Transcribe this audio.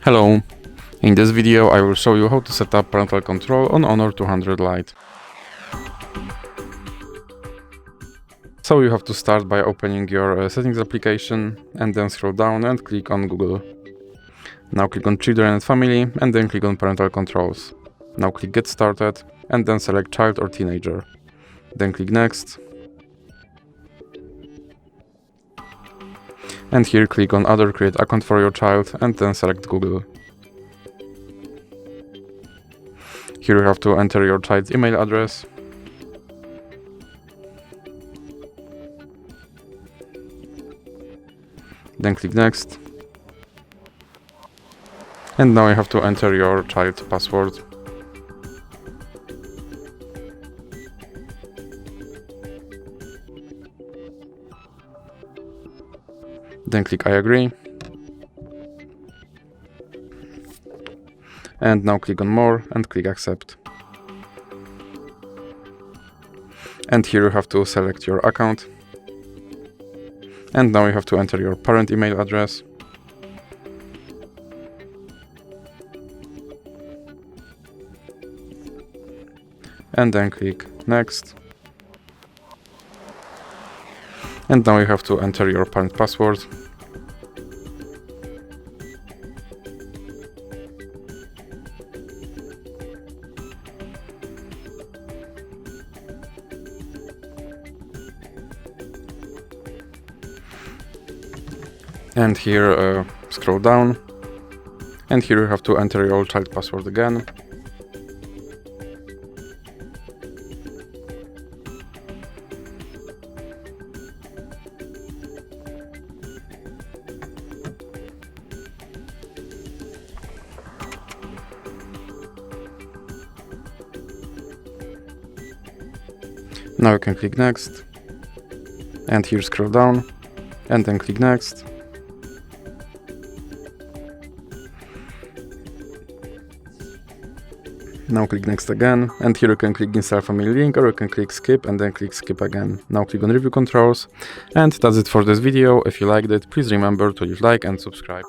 Hello! In this video I will show you how to set up parental control on Honor 200 Lite. So you have to start by opening your settings application and then scroll down and click on Google. Now click on Children and Family and then click on Parental Controls. Now click Get Started and then select Child or Teenager. Then click Next. And here click on Other Create Account for your child and then select Google. Here you have to enter your child's email address. Then click Next. And now you have to enter your child's password. Then click I agree. And now click on More and click Accept. And here you have to select your account. And now you have to enter your parent email address. And then click Next. And now you have to enter your parent password. And here scroll down, and here you have to enter your child password again. Now you can click Next, and here scroll down, and then click Next. Now click Next again, and here you can click Install Family Link, or you can click Skip and then click Skip again. Now click on Review Controls, and that's it for this video. If you liked it, please remember to leave like and subscribe.